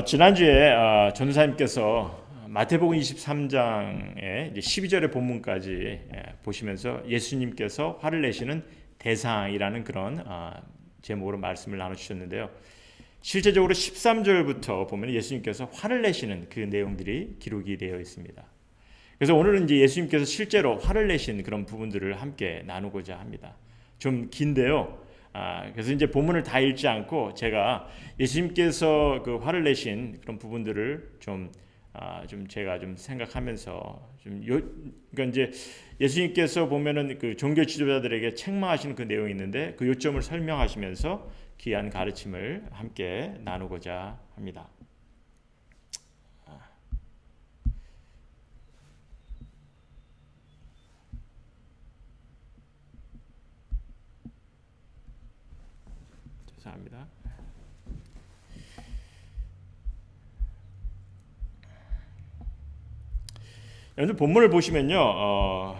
지난주에 전도사님께서 마태복음 23장의 12절의 본문까지 보시면서 예수님께서 화를 내시는 대상이라는 그런 제목으로 말씀을 나눠주셨는데요. 실제적으로 13절부터 보면 예수님께서 화를 내시는 그 내용들이 기록이 되어 있습니다. 그래서 오늘은 이제 예수님께서 실제로 화를 내신 그런 부분들을 함께 나누고자 합니다. 좀 긴데요. 그래서 이제 본문을 다 읽지 않고 제가 예수님께서 그 화를 내신 그런 부분들을 좀 제가 좀 생각하면서 그러니까 이제 예수님께서 보면은 그 종교 지도자들에게 책망하시는 그 내용이 있는데 그 요점을 설명하시면서 귀한 가르침을 함께 나누고자 합니다. 죄송합니다. 여러분 본문을 보시면요,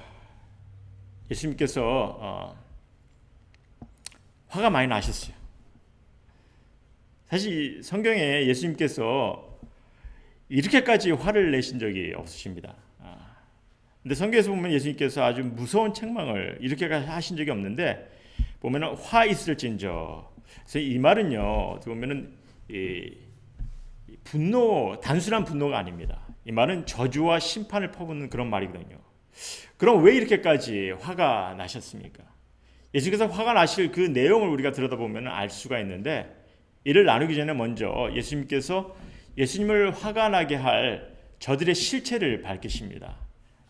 예수님께서 화가 많이 나셨어요. 사실 성경에 예수님께서 이렇게까지 화를 내신 적이 없으십니다. 근데 성경에서 보면 예수님께서 아주 무서운 책망을 이렇게까지 하신 적이 없는데 보면은 화 있을진저. 그래서 이 말은요, 보면은 분노, 단순한 분노가 아닙니다. 이 말은 저주와 심판을 퍼붓는 그런 말이거든요. 그럼 왜 이렇게까지 화가 나셨습니까? 예수께서 화가 나실 그 내용을 우리가 들여다보면 알 수가 있는데, 이를 나누기 전에 먼저 예수님께서 예수님을 화가 나게 할 저들의 실체를 밝히십니다.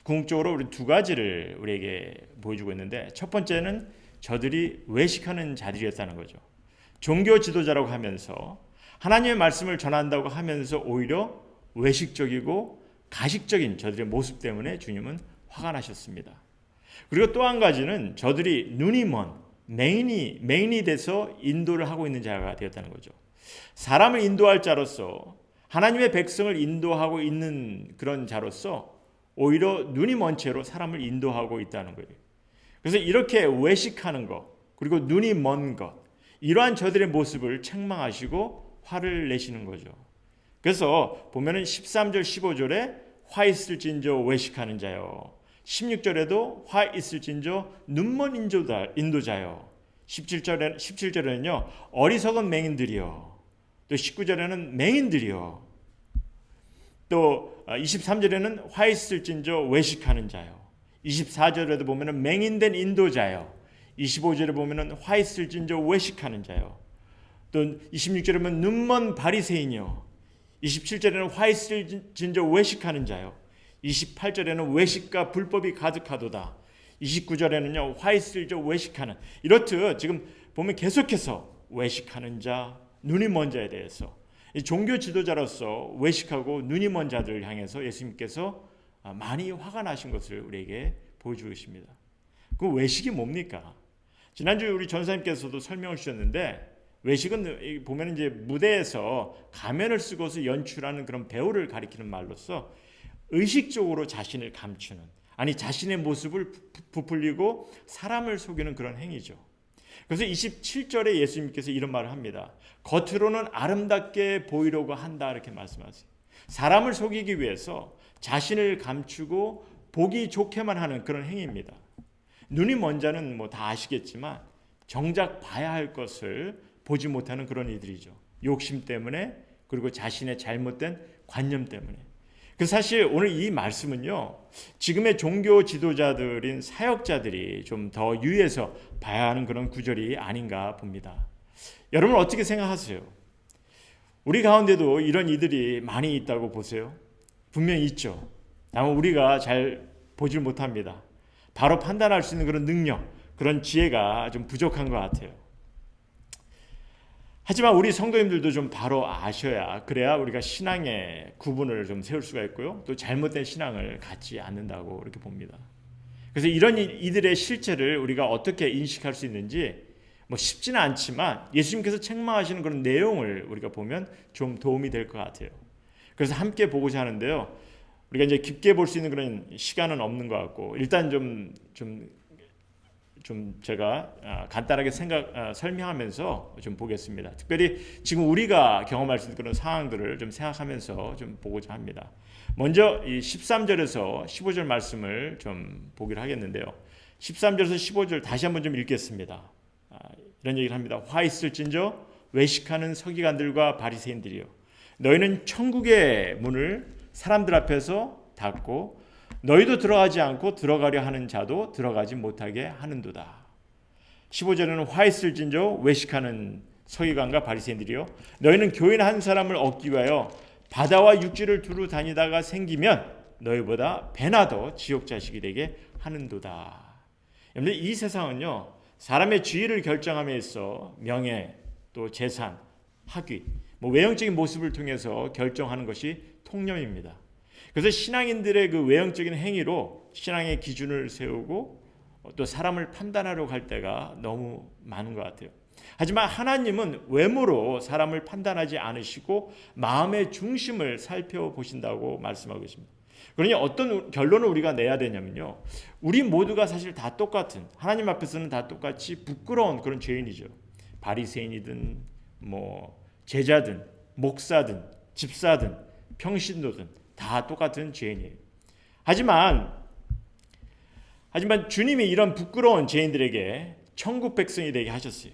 궁극적으로 우리 두 가지를 우리에게 보여주고 있는데, 첫 번째는 저들이 외식하는 자들이었다는 거죠. 종교 지도자라고 하면서 하나님의 말씀을 전한다고 하면서 오히려 외식적이고 가식적인 저들의 모습 때문에 주님은 화가 나셨습니다. 그리고 또 한 가지는 저들이 눈이 먼 맹인이 돼서 인도를 하고 있는 자가 되었다는 거죠. 사람을 인도할 자로서 하나님의 백성을 인도하고 있는 그런 자로서 오히려 눈이 먼 채로 사람을 인도하고 있다는 거예요. 그래서 이렇게 외식하는 것, 그리고 눈이 먼 것, 이러한 저들의 모습을 책망하시고 화를 내시는 거죠. 그래서 보면은 13절 15절에 화 있을진저 외식하는 자요. 16절에도 화 있을진저 눈먼 인도자요. 17절에는요 어리석은 맹인들이요. 또 19절에는 맹인들이요. 또 23절에는 화 있을진저 외식하는 자요. 24절에도 보면은 맹인된 인도자요. 25절에 보면은 화 있을진저 외식하는 자요. 또 26절에 보면 눈먼 바리새인이요. 27절에는 화 있을진저 외식하는 자요. 28절에는 외식과 불법이 가득하도다. 29절에는요 화 있을저 외식하는, 이렇듯 지금 보면 계속해서 외식하는 자, 눈이 먼 자에 대해서 종교 지도자로서 외식하고 눈이 먼 자들을 향해서 예수님께서 많이 화가 나신 것을 우리에게 보여주고 계십니다. 그 외식이 뭡니까? 지난주에 우리 전사님께서도 설명을 주셨는데, 외식은 보면 이제 무대에서 가면을 쓰고서 연출하는 그런 배우를 가리키는 말로서 의식적으로 자신을 감추는, 아니 자신의 모습을 부풀리고 사람을 속이는 그런 행위죠. 그래서 27절에 예수님께서 이런 말을 합니다. 겉으로는 아름답게 보이려고 한다, 이렇게 말씀하세요. 사람을 속이기 위해서 자신을 감추고 보기 좋게만 하는 그런 행위입니다. 눈이 먼 자는 뭐 다 아시겠지만 정작 봐야 할 것을 보지 못하는 그런 이들이죠. 욕심 때문에, 그리고 자신의 잘못된 관념 때문에. 그래서 사실 오늘 이 말씀은요, 지금의 종교 지도자들인 사역자들이 좀 더 유의해서 봐야 하는 그런 구절이 아닌가 봅니다. 여러분 어떻게 생각하세요? 우리 가운데도 이런 이들이 많이 있다고 보세요? 분명히 있죠. 다만 우리가 잘 보질 못합니다. 바로 판단할 수 있는 그런 능력, 그런 지혜가 좀 부족한 것 같아요. 하지만 우리 성도님들도 좀 바로 아셔야, 그래야 우리가 신앙의 구분을 좀 세울 수가 있고요, 또 잘못된 신앙을 갖지 않는다고 이렇게 봅니다. 그래서 이런 이들의 실체를 우리가 어떻게 인식할 수 있는지 뭐 쉽지는 않지만 예수님께서 책망하시는 그런 내용을 우리가 보면 좀 도움이 될 것 같아요. 그래서 함께 보고자 하는데요, 우리가 이제 깊게 볼 수 있는 그런 시간은 없는 것 같고, 일단 좀 좀 제가 간단하게 설명하면서 좀 보겠습니다. 특별히 지금 우리가 경험할 수 있는 그런 상황들을 좀 생각하면서 좀 보고자 합니다. 먼저 이 13절에서 15절 말씀을 좀 보기로 하겠는데요. 13절에서 15절 다시 한번 좀 읽겠습니다. 이런 얘기를 합니다. 화 있을진저 외식하는 서기관들과 바리새인들이요, 너희는 천국의 문을 사람들 앞에서 닫고 너희도 들어가지 않고 들어가려 하는 자도 들어가지 못하게 하는도다. 15절에는 화 있을진저 외식하는 서기관과 바리새인들이요, 너희는 교인 한 사람을 얻기 위하여 바다와 육지를 두루 다니다가 생기면 너희보다 배나 더 지옥 자식이 되게 하는도다. 여러분들, 이 세상은요, 사람의 지위를 결정함에 있어 명예, 또 재산, 학위, 외형적인 모습을 통해서 결정하는 것이 통념입니다. 그래서 신앙인들의 그 외형적인 행위로 신앙의 기준을 세우고 또 사람을 판단하려고 할 때가 너무 많은 것 같아요. 하지만 하나님은 외모로 사람을 판단하지 않으시고 마음의 중심을 살펴보신다고 말씀하고 계십니다. 그러니 어떤 결론을 우리가 내야 되냐면요, 우리 모두가 사실 다 똑같은, 하나님 앞에서는 다 똑같이 부끄러운 그런 죄인이죠. 바리새인이든 제자든 목사든 집사든 평신도든 다 똑같은 죄인이에요. 하지만 주님이 이런 부끄러운 죄인들에게 천국 백성이 되게 하셨어요.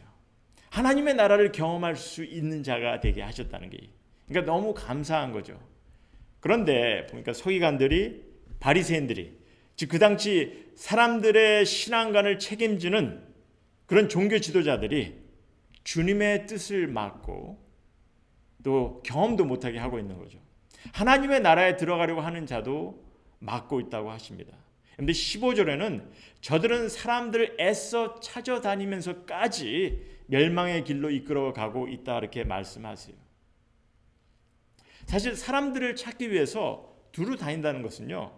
하나님의 나라를 경험할 수 있는 자가 되게 하셨다는 게, 그러니까 너무 감사한 거죠. 그런데 보니까 서기관들이, 바리새인들이, 즉 그 당시 사람들의 신앙관을 책임지는 그런 종교 지도자들이 주님의 뜻을 막고 또 경험도 못하게 하고 있는 거죠. 하나님의 나라에 들어가려고 하는 자도 막고 있다고 하십니다. 그런데 15절에는 저들은 사람들을 애써 찾아다니면서까지 멸망의 길로 이끌어가고 있다, 이렇게 말씀하세요. 사실 사람들을 찾기 위해서 두루 다닌다는 것은요,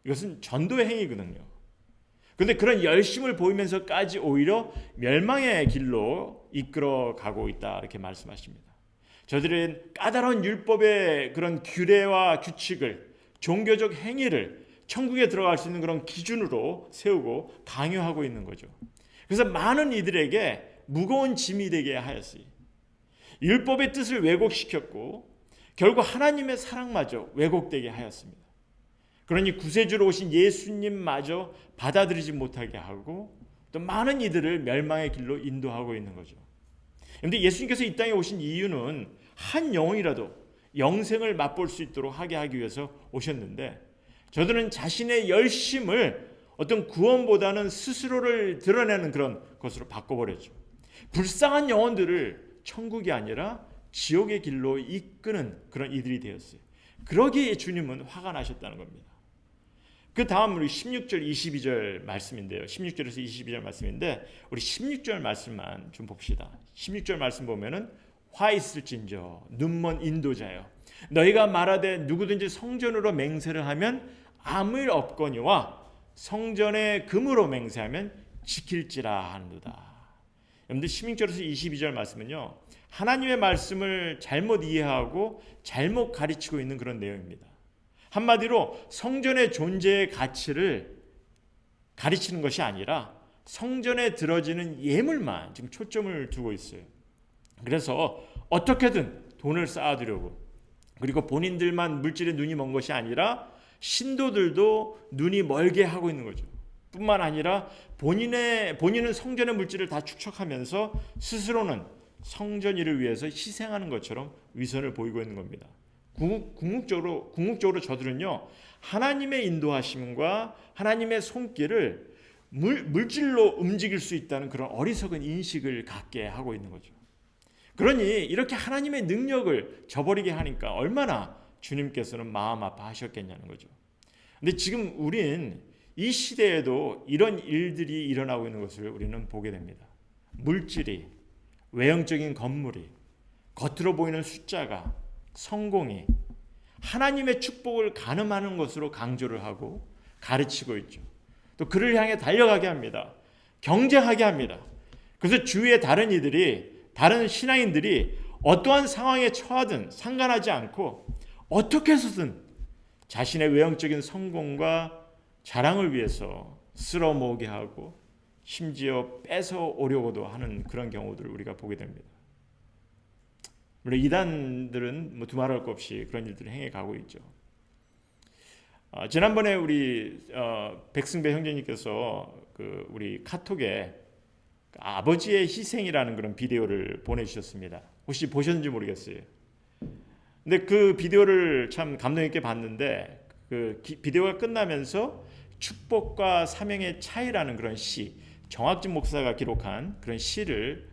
이것은 전도의 행위거든요. 그런데 그런 열심을 보이면서까지 오히려 멸망의 길로 이끌어가고 있다, 이렇게 말씀하십니다. 저들은 까다로운 율법의 그런 규례와 규칙을, 종교적 행위를 천국에 들어갈 수 있는 그런 기준으로 세우고 강요하고 있는 거죠. 그래서 많은 이들에게 무거운 짐이 되게 하였어요. 율법의 뜻을 왜곡시켰고 결국 하나님의 사랑마저 왜곡되게 하였습니다. 그러니 구세주로 오신 예수님마저 받아들이지 못하게 하고 또 많은 이들을 멸망의 길로 인도하고 있는 거죠. 그런데 예수님께서 이 땅에 오신 이유는 한 영혼이라도 영생을 맛볼 수 있도록 하게 하기 위해서 오셨는데, 저들은 자신의 열심을 어떤 구원보다는 스스로를 드러내는 그런 것으로 바꿔버렸죠. 불쌍한 영혼들을 천국이 아니라 지옥의 길로 이끄는 그런 이들이 되었어요. 그러기에 주님은 화가 나셨다는 겁니다. 그 다음 우리 16절 22절 말씀인데요. 16절에서 22절 말씀인데 우리 16절 말씀만 좀 봅시다. 16절 말씀 보면은 화 있을진저 눈먼 인도자여, 너희가 말하되 누구든지 성전으로 맹세를 하면 아무 일 없거니와 성전의 금으로 맹세하면 지킬지라 하는도다. 여러분들 16절에서 22절 말씀은요, 하나님의 말씀을 잘못 이해하고 잘못 가르치고 있는 그런 내용입니다. 한마디로 성전의 존재의 가치를 가르치는 것이 아니라 성전에 들어지는 예물만 지금 초점을 두고 있어요. 그래서 어떻게든 돈을 쌓아두려고, 그리고 본인들만 물질에 눈이 먼 것이 아니라 신도들도 눈이 멀게 하고 있는 거죠. 뿐만 아니라 본인은 성전의 물질을 다 축적하면서 스스로는 성전 일을 위해서 희생하는 것처럼 위선을 보이고 있는 겁니다. 궁극적으로 저들은요, 하나님의 인도하심과 하나님의 손길을 물질로 움직일 수 있다는 그런 어리석은 인식을 갖게 하고 있는 거죠. 그러니 이렇게 하나님의 능력을 저버리게 하니까 얼마나 주님께서는 마음 아파하셨겠냐는 거죠. 근데 지금 우린 이 시대에도 이런 일들이 일어나고 있는 것을 우리는 보게 됩니다. 물질이, 외형적인 건물이, 겉으로 보이는 숫자가, 성공이 하나님의 축복을 가늠하는 것으로 강조를 하고 가르치고 있죠. 또 그를 향해 달려가게 합니다. 경쟁하게 합니다. 그래서 주위의 다른 신앙인들이 어떠한 상황에 처하든 상관하지 않고 어떻게 해서든 자신의 외형적인 성공과 자랑을 위해서 쓸어모으게 하고 심지어 뺏어 오려고도 하는 그런 경우들을 우리가 보게 됩니다. 물론 이단들은 뭐 두말할 것 없이 그런 일들을 행해 가고 있죠. 지난번에 우리 백승배 형제님께서 그 우리 카톡에 아버지의 희생이라는 그런 비디오를 보내주셨습니다. 혹시 보셨는지 모르겠어요. 근데 그 비디오를 참 감동 있게 봤는데 그 비디오가 끝나면서 축복과 사명의 차이라는 그런 시, 정학진 목사가 기록한 그런 시를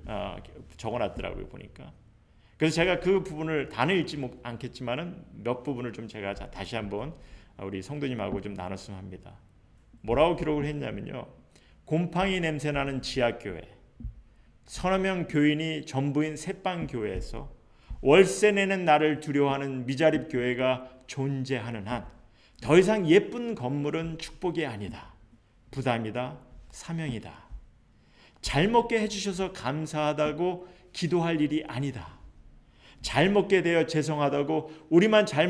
적어놨더라고요 보니까. 그래서 제가 그 부분을 다 읽지 않겠지만은 몇 부분을 좀 제가 다시 한번 우리 성도님하고 좀 나눴으면 합니다. 뭐라고 기록을 했냐면요. 곰팡이 냄새나는 지하교회, 서너 명 교인이 전부인 새빵교회에서 월세 내는 나를 두려워하는 미자립 교회가 존재하는 한 더 이상 예쁜 건물은 축복이 아니다. 부담이다. 사명이다. 잘 먹게 해주셔서 감사하다고 기도할 일이 아니다. 잘 먹게 되어 죄송하다고 우리만 잘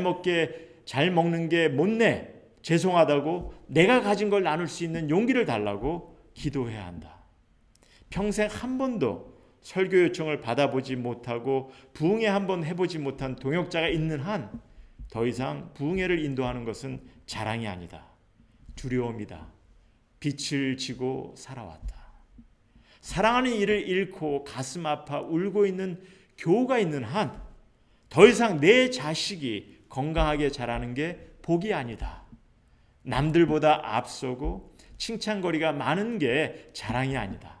먹는 게 못내 죄송하다고 내가 가진 걸 나눌 수 있는 용기를 달라고 기도해야 한다. 평생 한 번도 설교 요청을 받아보지 못하고 부흥회 한번 해보지 못한 동역자가 있는 한 더 이상 부흥회를 인도하는 것은 자랑이 아니다. 두려움이다. 빛을 지고 살아왔다. 사랑하는 이를 잃고 가슴 아파 울고 있는 교우가 있는 한 더 이상 내 자식이 건강하게 자라는 게 복이 아니다. 남들보다 앞서고 칭찬거리가 많은 게 자랑이 아니다.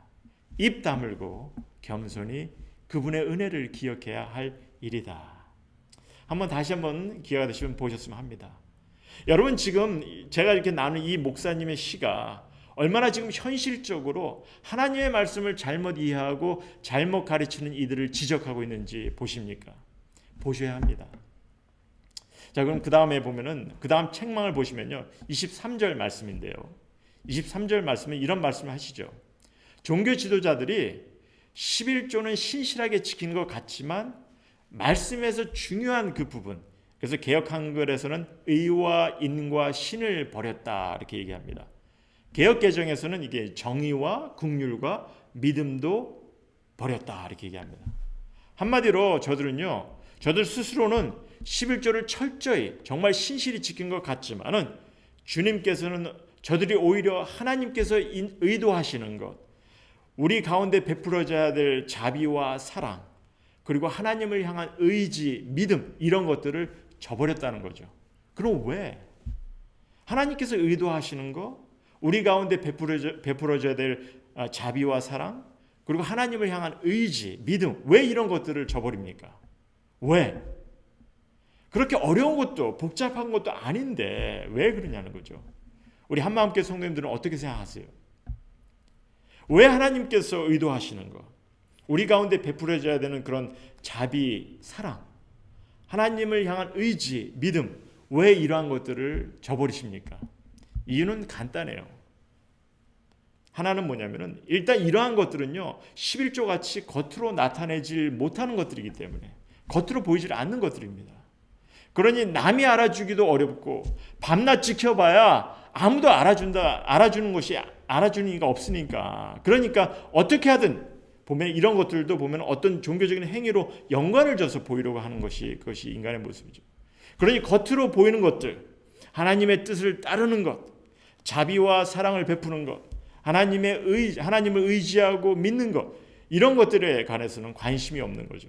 입 다물고 겸손히 그분의 은혜를 기억해야 할 일이다. 다시 한번 기회가 되시면 보셨으면 합니다. 여러분 지금 제가 이렇게 나눈 이 목사님의 시가 얼마나 지금 현실적으로 하나님의 말씀을 잘못 이해하고 잘못 가르치는 이들을 지적하고 있는지 보십니까? 보셔야 합니다. 자, 그럼 그 다음에 보면은 그 다음 책망을 보시면요. 23절 말씀인데요. 23절 말씀은 이런 말씀을 하시죠. 종교 지도자들이 11조는 신실하게 지키는 것 같지만 말씀에서 중요한 그 부분, 그래서 개역 한글에서는 의와 인과 신을 버렸다 이렇게 얘기합니다. 개역 개정에서는 이게 정의와 긍휼과 믿음도 버렸다 이렇게 얘기합니다. 한마디로 저들 스스로는 11조를 철저히 정말 신실히 지킨 것 같지만은 주님께서는 저들이 오히려 하나님께서 의도하시는 것, 우리 가운데 베풀어져야 될 자비와 사랑, 그리고 하나님을 향한 의지, 믿음 이런 것들을 저버렸다는 거죠. 그럼 왜? 하나님께서 의도하시는 거, 우리 가운데 베풀어져야 될 자비와 사랑, 그리고 하나님을 향한 의지, 믿음, 왜 이런 것들을 저버립니까? 왜? 그렇게 어려운 것도 복잡한 것도 아닌데 왜 그러냐는 거죠. 우리 한마음교회 성도님들은 어떻게 생각하세요? 왜 하나님께서 의도하시는 것, 우리 가운데 베풀어져야 되는 그런 자비, 사랑, 하나님을 향한 의지, 믿음, 왜 이러한 것들을 저버리십니까? 이유는 간단해요. 하나는 뭐냐면은 일단 이러한 것들은요 11조 같이 겉으로 나타내질 못하는 것들이기 때문에 겉으로 보이질 않는 것들입니다. 그러니 남이 알아주기도 어렵고 밤낮 지켜봐야 아무도 알아주는 이가 없으니까, 그러니까 어떻게 하든 보면 이런 것들도 보면 어떤 종교적인 행위로 연관을 져서 보이려고 하는 그것이 인간의 모습이죠. 그러니 겉으로 보이는 것들, 하나님의 뜻을 따르는 것, 자비와 사랑을 베푸는 것, 하나님을 의지하고 믿는 것, 이런 것들에 관해서는 관심이 없는 거죠.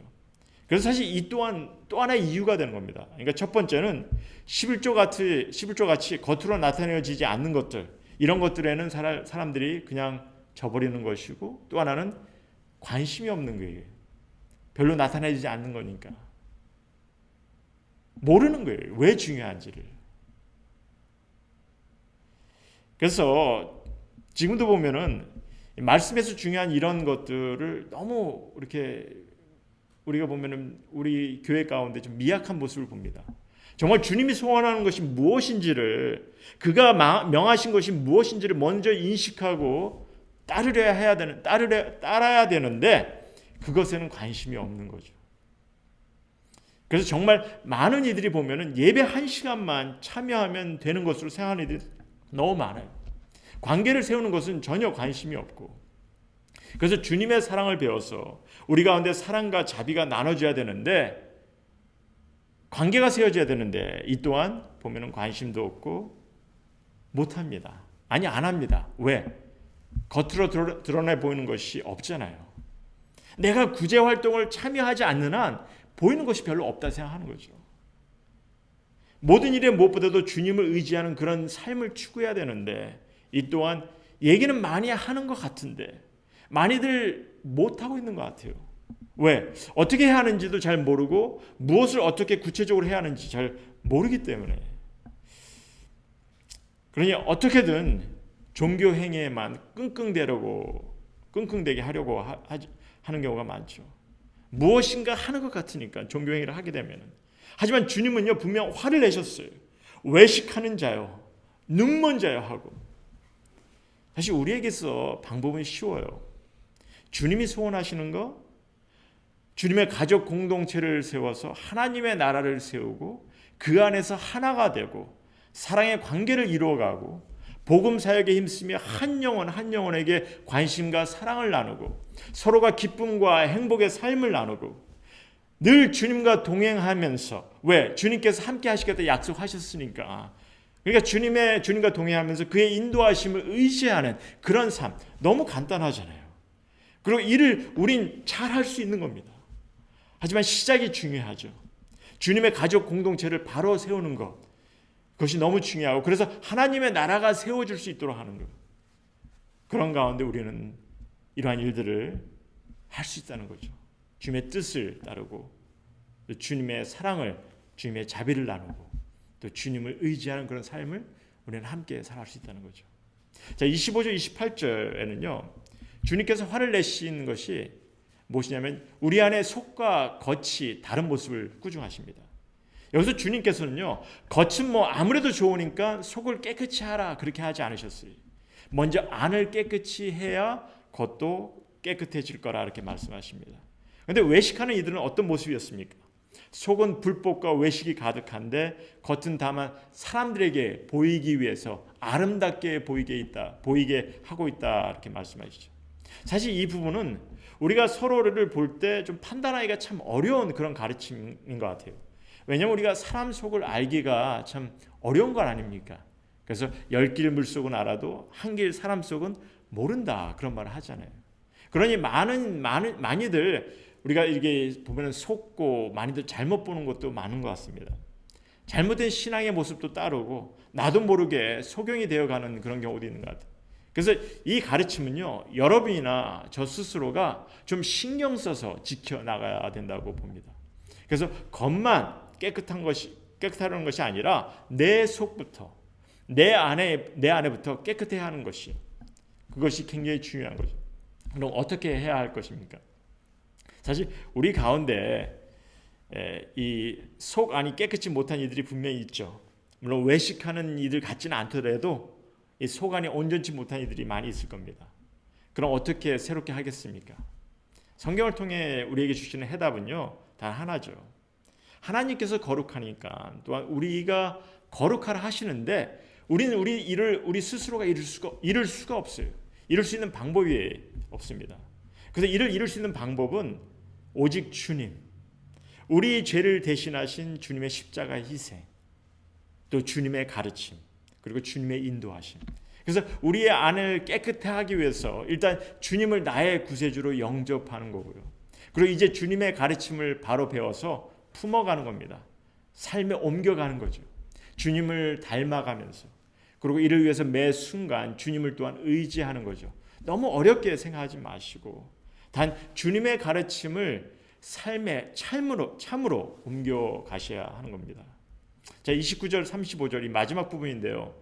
그래서 사실 이 또한 또 하나의 이유가 되는 겁니다. 그러니까 첫 번째는 11조 같이 겉으로 나타내지지 않는 것들, 이런 것들에는 사람들이 그냥 저버리는 것이고, 또 하나는 관심이 없는 거예요. 별로 나타내지 않는 거니까. 모르는 거예요. 왜 중요한지를. 그래서 지금도 보면은 말씀에서 중요한 이런 것들을 너무 이렇게 우리가 보면은 우리 교회 가운데 좀 미약한 모습을 봅니다. 정말 주님이 소원하는 것이 무엇인지를, 그가 명하신 것이 무엇인지를 먼저 인식하고 따라야 되는데 그것에는 관심이 없는 거죠. 그래서 정말 많은 이들이 보면은 예배 1시간만 참여하면 되는 것으로 생각하는 이들이 너무 많아요. 관계를 세우는 것은 전혀 관심이 없고, 그래서 주님의 사랑을 배워서 우리 가운데 사랑과 자비가 나눠져야 되는데, 관계가 세워져야 되는데, 이 또한 보면은 관심도 없고 못합니다. 아니, 안 합니다. 왜? 겉으로 드러내 보이는 것이 없잖아요. 내가 구제 활동을 참여하지 않는 한 보이는 것이 별로 없다 생각하는 거죠. 모든 일에 무엇보다도 주님을 의지하는 그런 삶을 추구해야 되는데, 이 또한 얘기는 많이 하는 것 같은데 많이들 못하고 있는 것 같아요. 왜? 어떻게 해야 하는지도 잘 모르고 무엇을 어떻게 구체적으로 해야 하는지 잘 모르기 때문에, 그러니 어떻게든 종교 행위에만 끙끙대게 하려고 하는 경우가 많죠. 무엇인가 하는 것 같으니까 종교 행위를 하게 되면. 하지만 주님은요, 분명 화를 내셨어요. 외식하는 자요, 눈먼 자요 하고. 사실 우리에게서 방법은 쉬워요. 주님이 소원하시는 거, 주님의 가족 공동체를 세워서 하나님의 나라를 세우고 그 안에서 하나가 되고 사랑의 관계를 이루어가고 복음 사역에 힘쓰며 한 영혼 한 영혼에게 관심과 사랑을 나누고 서로가 기쁨과 행복의 삶을 나누고 늘 주님과 동행하면서, 왜? 주님께서 함께 하시겠다 약속하셨으니까. 그러니까 주님과 동행하면서 그의 인도하심을 의지하는 그런 삶, 너무 간단하잖아요. 그리고 이를 우린 잘 할 수 있는 겁니다. 하지만 시작이 중요하죠. 주님의 가족 공동체를 바로 세우는 것, 그것이 너무 중요하고, 그래서 하나님의 나라가 세워질 수 있도록 하는 것, 그런 가운데 우리는 이러한 일들을 할 수 있다는 거죠. 주님의 뜻을 따르고 또 주님의 사랑을, 주님의 자비를 나누고 또 주님을 의지하는 그런 삶을 우리는 함께 살아갈 수 있다는 거죠. 자, 25절 28절에는요 주님께서 화를 내신 것이 무엇이냐면 우리 안에 속과 겉이 다른 모습을 꾸중하십니다. 여기서 주님께서는요, 겉은 뭐 아무래도 좋으니까 속을 깨끗이 하라 그렇게 하지 않으셨어요. 먼저 안을 깨끗이 해야 겉도 깨끗해질 거라 이렇게 말씀하십니다. 그런데 외식하는 이들은 어떤 모습이었습니까? 속은 불법과 외식이 가득한데 겉은 다만 사람들에게 보이기 위해서 아름답게 보이게 하고 있다 이렇게 말씀하시죠. 사실 이 부분은 우리가 서로를 볼 때 좀 판단하기가 참 어려운 그런 가르침인 것 같아요. 왜냐하면 우리가 사람 속을 알기가 참 어려운 건 아닙니까? 그래서 10길 물속은 알아도 한 길 사람 속은 모른다 그런 말을 하잖아요. 그러니 많이들 우리가 이렇게 보면 속고 많이들 잘못 보는 것도 많은 것 같습니다. 잘못된 신앙의 모습도 따르고 나도 모르게 속용이 되어가는 그런 경우도 있는 것 같아요. 그래서 이 가르침은요, 여러분이나 저 스스로가 좀 신경 써서 지켜나가야 된다고 봅니다. 그래서 겉만 깨끗하는 것이 아니라 내 속부터, 내 안에부터 깨끗해야 하는 것이, 그것이 굉장히 중요한 거죠. 그럼 어떻게 해야 할 것입니까? 사실 우리 가운데 이 속 안이 깨끗이 못한 이들이 분명히 있죠. 물론 외식하는 이들 같지는 않더라도 이 속 안이 온전치 못한 이들이 많이 있을 겁니다. 그럼 어떻게 새롭게 하겠습니까? 성경을 통해 우리에게 주시는 해답은요, 단 하나죠. 하나님께서 거룩하니까 또한 우리가 거룩하라 하시는데 우리는 우리 스스로가 이룰 수가 없어요. 이룰 수 있는 방법이 없습니다. 그래서 이룰 수 있는 방법은 오직 주님, 우리 죄를 대신하신 주님의 십자가 희생, 또 주님의 가르침, 그리고 주님의 인도하심. 그래서 우리의 안을 깨끗하게 하기 위해서 일단 주님을 나의 구세주로 영접하는 거고요. 그리고 이제 주님의 가르침을 바로 배워서 품어가는 겁니다. 삶에 옮겨가는 거죠. 주님을 닮아가면서. 그리고 이를 위해서 매 순간 주님을 또한 의지하는 거죠. 너무 어렵게 생각하지 마시고 단 주님의 가르침을 삶의 참으로 옮겨가셔야 하는 겁니다. 자, 29절 35절 이 마지막 부분인데요.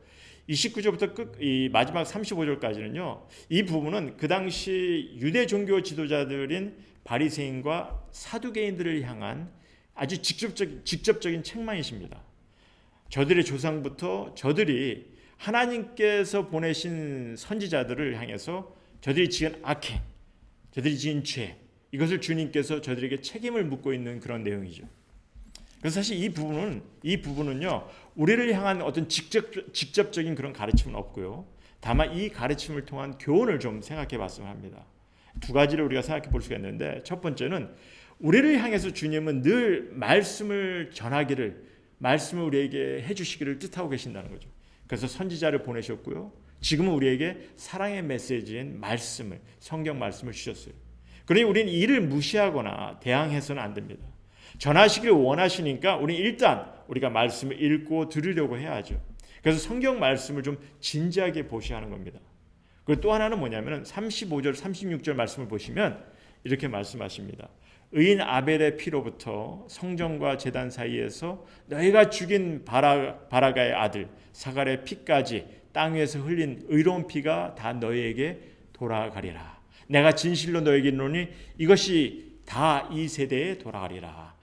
29절부터 이 마지막 35절까지는요. 이 부분은 그 당시 유대 종교 지도자들인 바리새인과 사두개인들을 향한 아주 직접적인 책망이십니다. 저들의 조상부터 저들이 하나님께서 보내신 선지자들을 향해서 저들이 지은 악행, 저들이 지은 죄, 이것을 주님께서 저들에게 책임을 묻고 있는 그런 내용이죠. 그래서 사실 이 부분은요, 우리를 향한 어떤 직접적인 그런 가르침은 없고요. 다만 이 가르침을 통한 교훈을 좀 생각해 봤으면 합니다. 두 가지를 우리가 생각해 볼 수가 있는데, 첫 번째는 우리를 향해서 주님은 늘 말씀을 전하기를, 말씀을 우리에게 해주시기를 뜻하고 계신다는 거죠. 그래서 선지자를 보내셨고요. 지금은 우리에게 사랑의 메시지인 말씀을, 성경 말씀을 주셨어요. 그러니 우리는 이를 무시하거나 대항해서는 안 됩니다. 전하시기를 원하시니까 우리 일단 우리가 말씀을 읽고 들으려고 해야죠. 그래서 성경 말씀을 좀 진지하게 보셔야 하는 겁니다. 그리고 또 하나는 뭐냐면 35절 36절 말씀을 보시면 이렇게 말씀하십니다. 의인 아벨의 피로부터 성전과 제단 사이에서 너희가 죽인 바라가의 아들 사갈의 피까지 땅 위에서 흘린 의로운 피가 다 너희에게 돌아가리라. 내가 진실로 너희에게 이르노니 이것이 다 이 세대에 돌아가리라.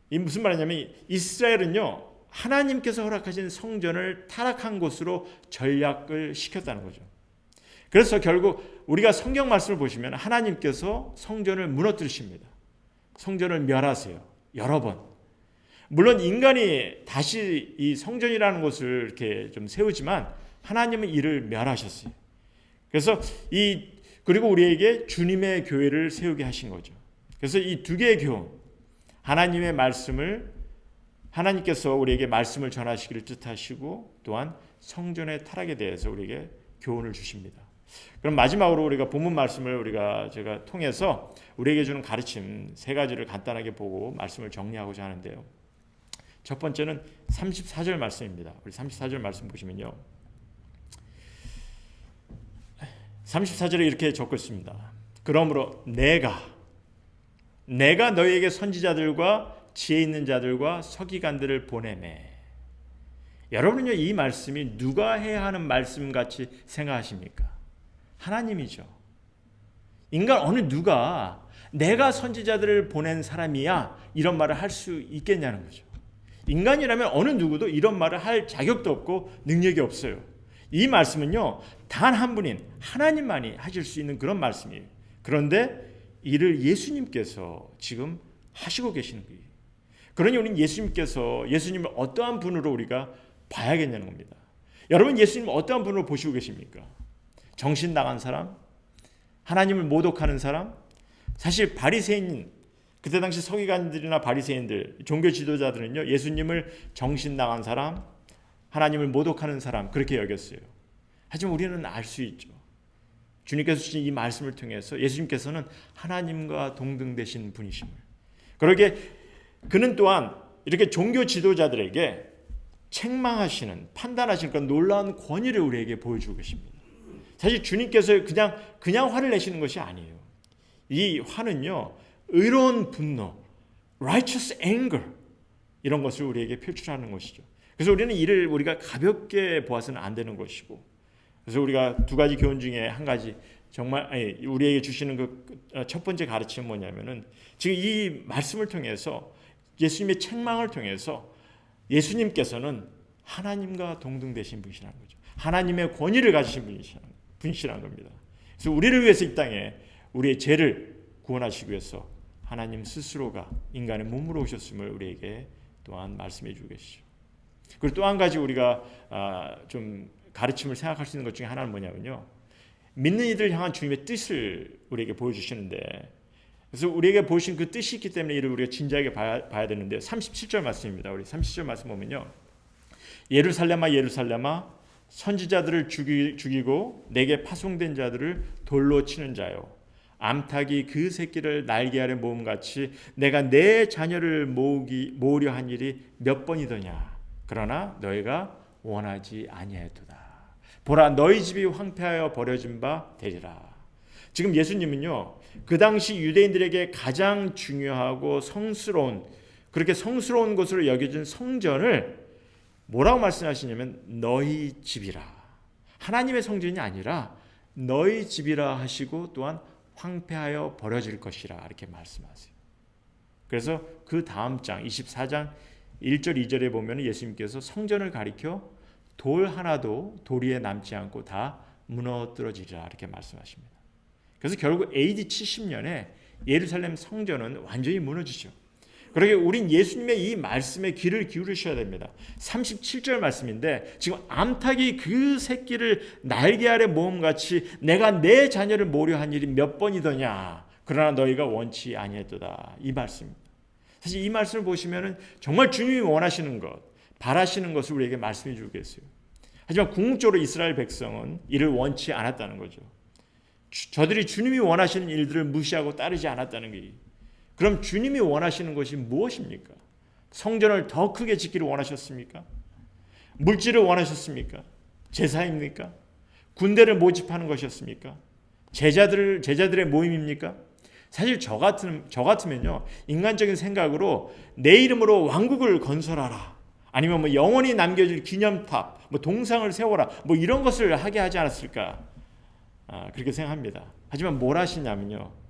이 무슨 말이냐면 이스라엘은요, 하나님께서 허락하신 성전을 타락한 곳으로 전략을 시켰다는 거죠. 그래서 결국 우리가 성경 말씀을 보시면 하나님께서 성전을 무너뜨리십니다. 성전을 멸하세요. 여러 번. 물론 인간이 다시 이 성전이라는 곳을 이렇게 좀 세우지만 하나님은 이를 멸하셨어요. 그래서 그리고 우리에게 주님의 교회를 세우게 하신 거죠. 그래서 이 두 개의 교훈, 하나님의 말씀을, 하나님께서 우리에게 말씀을 전하시기를 뜻하시고 또한 성전의 타락에 대해서 우리에게 교훈을 주십니다. 그럼 마지막으로 우리가 본문 말씀을 제가 통해서 우리에게 주는 가르침 세 가지를 간단하게 보고 말씀을 정리하고자 하는데요. 첫 번째는 34절 말씀입니다. 우리 34절 말씀 보시면요. 34절에 이렇게 적고 있습니다. 그러므로 내가 너희에게 선지자들과 지혜 있는 자들과 서기관들을 보내매. 여러분은요, 이 말씀이 누가 해야 하는 말씀같이 생각하십니까? 하나님이죠. 인간 어느 누가 내가 선지자들을 보낸 사람이야 이런 말을 할 수 있겠냐는 거죠. 인간이라면 어느 누구도 이런 말을 할 자격도 없고 능력이 없어요. 이 말씀은요, 단 한 분인 하나님만이 하실 수 있는 그런 말씀이에요. 그런데 이를 예수님께서 지금 하시고 계시는 거예요. 그러니 우리는 예수님을 어떠한 분으로 우리가 봐야겠냐는 겁니다. 여러분, 예수님을 어떠한 분으로 보시고 계십니까? 정신 나간 사람? 하나님을 모독하는 사람? 사실 바리새인, 그때 당시 서기관들이나 바리새인들, 종교 지도자들은요, 예수님을 정신 나간 사람, 하나님을 모독하는 사람 그렇게 여겼어요. 하지만 우리는 알 수 있죠. 주님께서 주신 이 말씀을 통해서 예수님께서는 하나님과 동등되신 분이심을. 그러게 그는 또한 이렇게 종교 지도자들에게 책망하시는, 판단하시는 그런 놀라운 권위를 우리에게 보여주고 계십니다. 사실 주님께서 그냥 화를 내시는 것이 아니에요. 이 화는요, 의로운 분노, righteous anger 이런 것을 우리에게 표출하는 것이죠. 그래서 우리는 이를 우리가 가볍게 보아서는 안 되는 것이고, 그래서 우리가 두 가지 교훈 중에 한 가지 정말 우리에게 주시는 그 첫 번째 가르침은 뭐냐면은 지금 이 말씀을 통해서 예수님의 책망을 통해서 예수님께서는 하나님과 동등되신 분이시라는 거죠. 하나님의 권위를 가지신 분이시라는 겁니다. 그래서 우리를 위해서 이 땅에 우리의 죄를 구원하시기 위해서 하나님 스스로가 인간의 몸으로 오셨음을 우리에게 또한 말씀해 주고 계시죠. 그리고 또 한 가지 우리가 좀 가르침을 생각할 수 있는 것 중에 하나는 뭐냐면요, 믿는 이들을 향한 주님의 뜻을 우리에게 보여주시는데, 그래서 우리에게 보여주신 그 뜻이 있기 때문에 이를 우리가 진지하게 봐야 되는데 37절 말씀입니다. 우리 37절 말씀 보면요, 예루살렘아 예루살렘아 선지자들을 죽이고 내게 파송된 자들을 돌로 치는 자요, 암탉이 그 새끼를 날개 아래 모음같이 내가 내 자녀를 모으려 한 일이 몇 번이더냐. 그러나 너희가 원하지 아니하였도다. 보라, 너희 집이 황폐하여 버려진 바 되리라. 지금 예수님은요, 그 당시 유대인들에게 가장 중요하고 그렇게 성스러운 것으로 여겨진 성전을 뭐라고 말씀하시냐면 너희 집이라. 하나님의 성전이 아니라 너희 집이라 하시고 또한 황폐하여 버려질 것이라 이렇게 말씀하세요. 그래서 그 다음 장 24장 1절 2절에 보면 예수님께서 성전을 가리켜 돌 하나도 도리에 남지 않고 다 무너뜨려지리라 이렇게 말씀하십니다. 그래서 결국 AD 70년에 예루살렘 성전은 완전히 무너지죠. 그러게 우린 예수님의 이 말씀에 귀를 기울이셔야 됩니다. 37절 말씀인데 지금 암탉이 그 새끼를 날개 아래 모음같이 내가 내 자녀를 모려 한 일이 몇 번이더냐. 그러나 너희가 원치 아니했도다. 이 말씀입니다. 사실 이 말씀을 보시면은 정말 주님이 원하시는 것, 바라시는 것을 우리에게 말씀해 주고 계세요. 하지만 궁극적으로 이스라엘 백성은 이를 원치 않았다는 거죠. 저들이 주님이 원하시는 일들을 무시하고 따르지 않았다는 게. 그럼 주님이 원하시는 것이 무엇입니까? 성전을 더 크게 짓기를 원하셨습니까? 물질을 원하셨습니까? 제사입니까? 군대를 모집하는 것이었습니까? 제자들의 모임입니까? 사실 저 같으면요, 인간적인 생각으로 내 이름으로 왕국을 건설하라, 아니면 뭐 영원히 남겨질 기념탑, 뭐 동상을 세워라, 뭐 이런 것을 하게 하지 않았을까? 그렇게 생각합니다. 하지만 뭘 하시냐면요,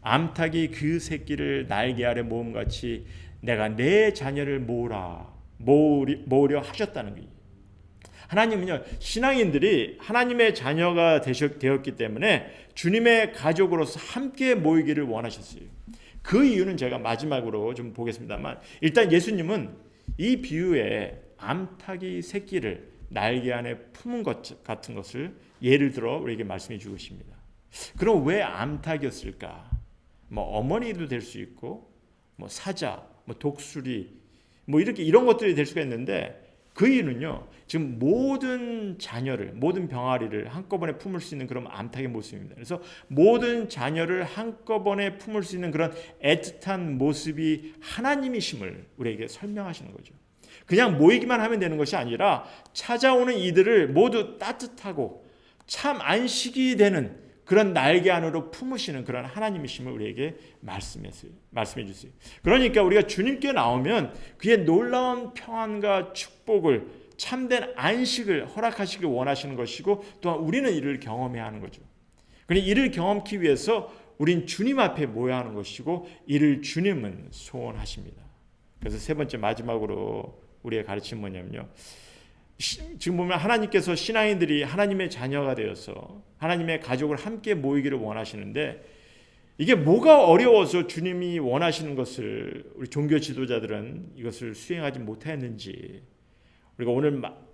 암탉이 그 새끼를 날개 아래 모음같이 내가 내 자녀를 모으려 하셨다는 거예요. 하나님은요, 신앙인들이 하나님의 자녀가 되었기 때문에 주님의 가족으로서 함께 모이기를 원하셨어요. 그 이유는 제가 마지막으로 좀 보겠습니다만, 일단 예수님은 이 비유에 암탉이 새끼를 날개 안에 품은 것 같은 것을 예를 들어 우리에게 말씀해 주고 계십니다. 그럼 왜 암탉이었을까? 뭐 어머니도 될 수 있고, 뭐 사자, 뭐 독수리, 뭐 이런 것들이 될 수가 있는데, 그 이유는요, 지금 모든 자녀를, 모든 병아리를 한꺼번에 품을 수 있는 그런 암탉의 모습입니다. 그래서 모든 자녀를 한꺼번에 품을 수 있는 그런 애틋한 모습이 하나님이심을 우리에게 설명하시는 거죠. 그냥 모이기만 하면 되는 것이 아니라 찾아오는 이들을 모두 따뜻하고 참 안식이 되는 그런 날개 안으로 품으시는 그런 하나님이심을 우리에게 말씀해 주세요. 그러니까 우리가 주님께 나오면 그의 놀라운 평안과 축복을, 참된 안식을 허락하시길 원하시는 것이고, 또한 우리는 이를 경험해야 하는 거죠. 그러니 이를 경험하기 위해서 우린 주님 앞에 모여야 하는 것이고, 이를 주님은 소원하십니다. 그래서 세 번째, 마지막으로 우리의 가르침은 뭐냐면요, 지금 보면 하나님께서 신앙인들이 하나님의 자녀가 되어서 하나님의 가족을 함께 모이기를 원하시는데, 이게 뭐가 어려워서 주님이 원하시는 것을 우리 종교 지도자들은 이것을 수행하지 못했는지, 우리가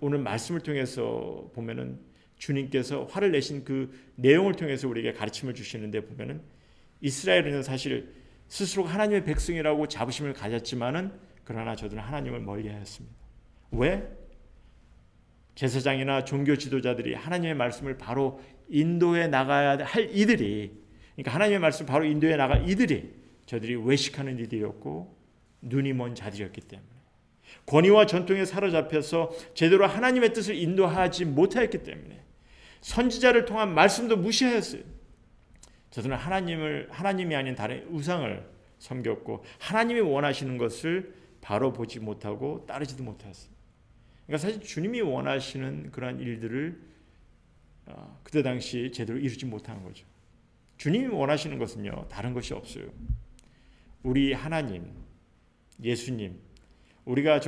오늘 말씀을 통해서 보면은 주님께서 화를 내신 그 내용을 통해서 우리에게 가르침을 주시는데, 보면은 이스라엘은 사실 스스로 하나님의 백성이라고 자부심을 가졌지만은 그러나 저들은 하나님을 멀리하였습니다. 왜? 제사장이나 종교 지도자들이 하나님의 말씀을 바로 인도해 나가야 할 이들이, 그러니까 하나님의 말씀을 바로 인도해 나갈 이들이 저들이 외식하는 이들이었고 눈이 먼 자들이었기 때문에, 권위와 전통에 사로잡혀서 제대로 하나님의 뜻을 인도하지 못하였기 때문에, 선지자를 통한 말씀도 무시하였어요. 저들은 하나님이 아닌 다른 우상을 섬겼고 하나님이 원하시는 것을 바로 보지 못하고 따르지도 못하였어요. 그러니까 사실 주님이 원하시는 그러한 일들을 그때 당시 제대로 이루지 못하는 거죠. 주님이 원하시는 것은요, 다른 것이 없어요. 우리 하나님, 예수님, 우리가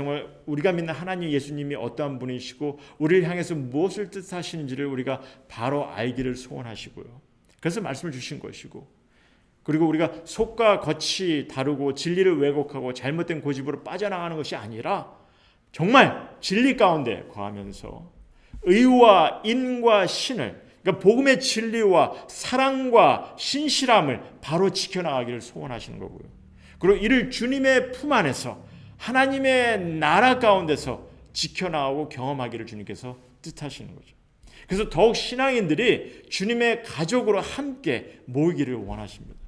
믿는 하나님 예수님이 어떠한 분이시고 우리를 향해서 무엇을 뜻하시는지를 우리가 바로 알기를 소원하시고요. 그래서 말씀을 주신 것이고, 그리고 우리가 속과 겉이 다르고 진리를 왜곡하고 잘못된 고집으로 빠져나가는 것이 아니라 정말 진리 가운데 거하면서 의와 인과 신을, 그러니까 복음의 진리와 사랑과 신실함을 바로 지켜나가기를 소원하시는 거고요. 그리고 이를 주님의 품 안에서 하나님의 나라 가운데서 지켜나가고 경험하기를 주님께서 뜻하시는 거죠. 그래서 더욱 신앙인들이 주님의 가족으로 함께 모이기를 원하십니다.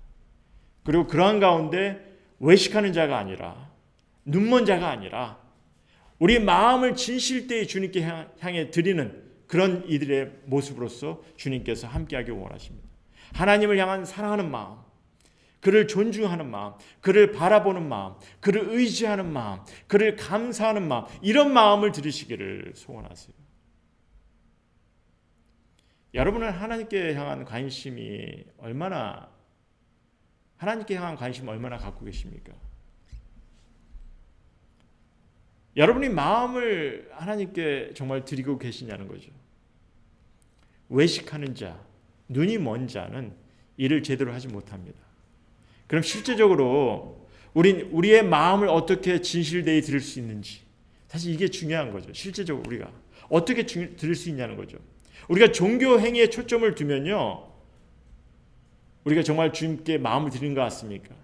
그리고 그러한 가운데 외식하는 자가 아니라, 눈먼 자가 아니라 우리 마음을 진실되이 주님께 향해 드리는 그런 이들의 모습으로서 주님께서 함께하길 원하십니다. 하나님을 향한 사랑하는 마음, 그를 존중하는 마음, 그를 바라보는 마음, 그를 의지하는 마음, 그를 감사하는 마음, 이런 마음을 들으시기를 소원하세요. 여러분은 하나님께 향한 관심이 얼마나 갖고 계십니까? 여러분이 마음을 하나님께 정말 드리고 계시냐는 거죠. 외식하는 자, 눈이 먼 자는 일을 제대로 하지 못합니다. 그럼 실제적으로 우리의 마음을 어떻게 진실되이 들을 수 있는지, 사실 이게 중요한 거죠. 실제적으로 우리가 어떻게 들을 수 있냐는 거죠. 우리가 종교 행위에 초점을 두면요, 우리가 정말 주님께 마음을 드리는 것 같습니까?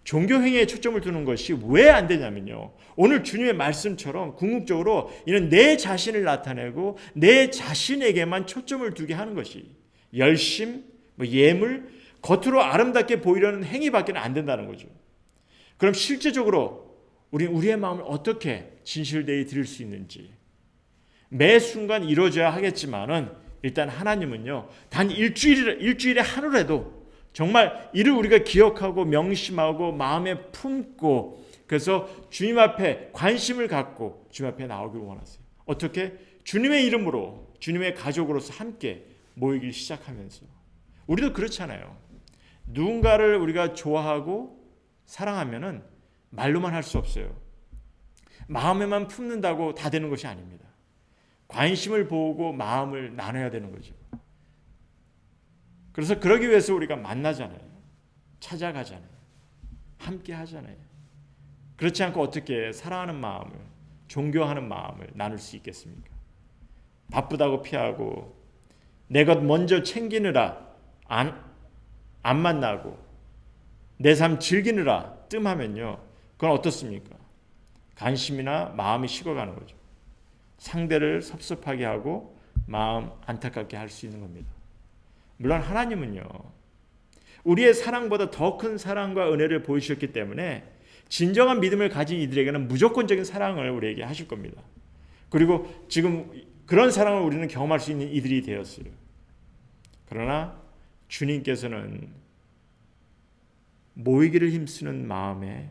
종교 행위에 초점을 두는 것이 왜 안 되냐면요, 오늘 주님의 말씀처럼 궁극적으로 이는 내 자신을 나타내고 내 자신에게만 초점을 두게 하는 것이, 열심, 예물, 겉으로 아름답게 보이려는 행위밖에 안 된다는 거죠. 그럼 실제적으로 우리의 마음을 어떻게 진실되이 드릴 수 있는지, 매 순간 이루어져야 하겠지만은 일단 하나님은요, 단 일주일에 하루라도 정말 이를 우리가 기억하고 명심하고 마음에 품고, 그래서 주님 앞에 관심을 갖고 주님 앞에 나오기를 원하세요. 어떻게? 주님의 이름으로, 주님의 가족으로서 함께 모이기 시작하면서. 우리도 그렇잖아요. 누군가를 우리가 좋아하고 사랑하면은 말로만 할 수 없어요. 마음에만 품는다고 다 되는 것이 아닙니다. 관심을 보고 마음을 나눠야 되는 거죠. 그래서 그러기 위해서 우리가 만나잖아요. 찾아가잖아요. 함께 하잖아요. 그렇지 않고 어떻게 사랑하는 마음을, 존경하는 마음을 나눌 수 있겠습니까? 바쁘다고 피하고 내 것 먼저 챙기느라 안 만나고 내 삶 즐기느라 뜸하면요, 그건 어떻습니까? 관심이나 마음이 식어가는 거죠. 상대를 섭섭하게 하고 마음 안타깝게 할 수 있는 겁니다. 물론 하나님은요, 우리의 사랑보다 더 큰 사랑과 은혜를 보여주셨기 때문에 진정한 믿음을 가진 이들에게는 무조건적인 사랑을 우리에게 하실 겁니다. 그리고 지금 그런 사랑을 우리는 경험할 수 있는 이들이 되었어요. 그러나 주님께서는 모이기를 힘쓰는 마음에,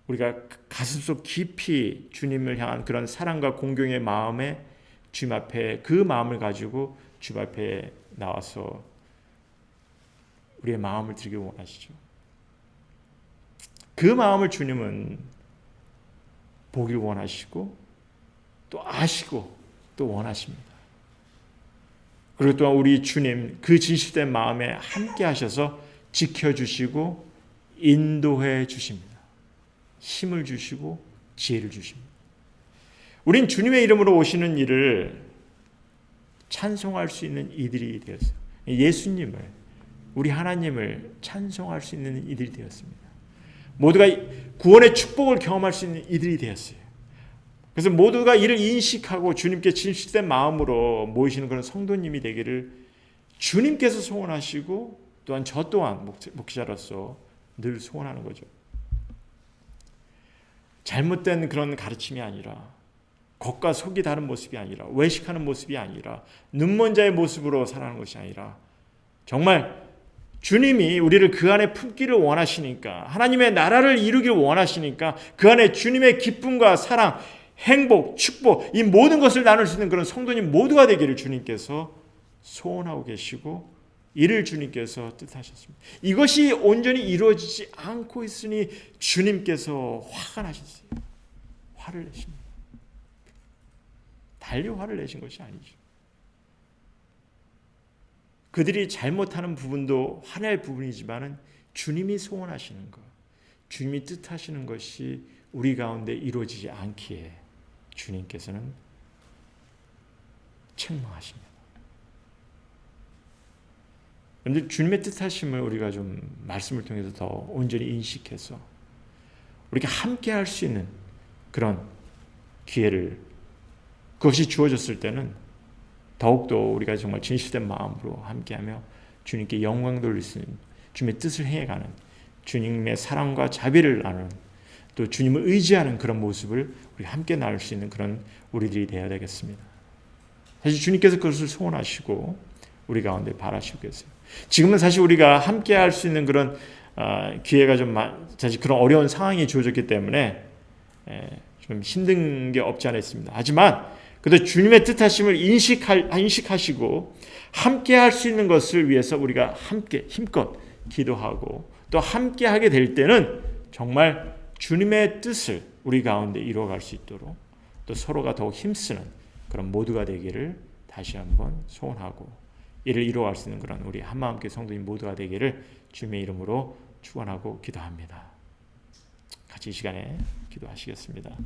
우리가 가슴속 깊이 주님을 향한 그런 사랑과 공경의 마음에 주님 앞에 그 마음을 가지고 주님 앞에 나와서 우리의 마음을 드리길 원하시죠. 그 마음을 주님은 보길 원하시고 또 아시고 또 원하십니다. 그리고 또한 우리 주님 그 진실된 마음에 함께 하셔서 지켜주시고 인도해 주십니다. 힘을 주시고 지혜를 주십니다. 우린 주님의 이름으로 오시는 이를 찬송할 수 있는 이들이 되었어요. 예수님을, 우리 하나님을 찬송할 수 있는 이들이 되었습니다. 모두가 구원의 축복을 경험할 수 있는 이들이 되었어요. 그래서 모두가 이를 인식하고 주님께 진실된 마음으로 모이시는 그런 성도님이 되기를 주님께서 소원하시고 또한 저 또한 목사로서 늘 소원하는 거죠. 잘못된 그런 가르침이 아니라, 겉과 속이 다른 모습이 아니라, 외식하는 모습이 아니라, 눈먼 자의 모습으로 살아가는 것이 아니라, 정말 주님이 우리를 그 안에 품기를 원하시니까, 하나님의 나라를 이루기를 원하시니까 그 안에 주님의 기쁨과 사랑, 행복, 축복, 이 모든 것을 나눌 수 있는 그런 성도님 모두가 되기를 주님께서 소원하고 계시고 이를 주님께서 뜻하셨습니다. 이것이 온전히 이루어지지 않고 있으니 주님께서 화가 나셨어요. 화를 내십니다. 달리 화를 내신 것이 아니죠. 그들이 잘못하는 부분도 화낼 부분이지만은 주님이 소원하시는 것, 주님이 뜻하시는 것이 우리 가운데 이루어지지 않기에 주님께서는 책망하십니다. 그런데 주님의 뜻하심을 우리가 좀 말씀을 통해서 더 온전히 인식해서 우리가 함께 할 수 있는 그런 기회를, 그것이 주어졌을 때는 더욱더 우리가 정말 진실된 마음으로 함께하며 주님께 영광 돌릴 수 있는, 주님의 뜻을 행해가는, 주님의 사랑과 자비를 나누는, 또 주님을 의지하는 그런 모습을 우리 함께 나눌 수 있는 그런 우리들이 되어야 되겠습니다. 사실 주님께서 그것을 소원하시고 우리 가운데 바라시고 계세요. 지금은 사실 우리가 함께 할 수 있는 그런 기회가 좀 사실 그런 어려운 상황이 주어졌기 때문에 좀 힘든 게 없지 않아 있습니다. 하지만 그래도 주님의 뜻하심을 인식하시고 함께 할 수 있는 것을 위해서 우리가 함께 힘껏 기도하고 또 함께 하게 될 때는 정말 주님의 뜻을 우리 가운데 이루어갈 수 있도록 또 서로가 더욱 힘쓰는 그런 모두가 되기를 다시 한번 소원하고, 이를 이루어갈 수 있는 그런 우리 한마음교회 성도님 모두가 되기를 주님의 이름으로 축원하고 기도합니다. 같이 이 시간에 기도하시겠습니다.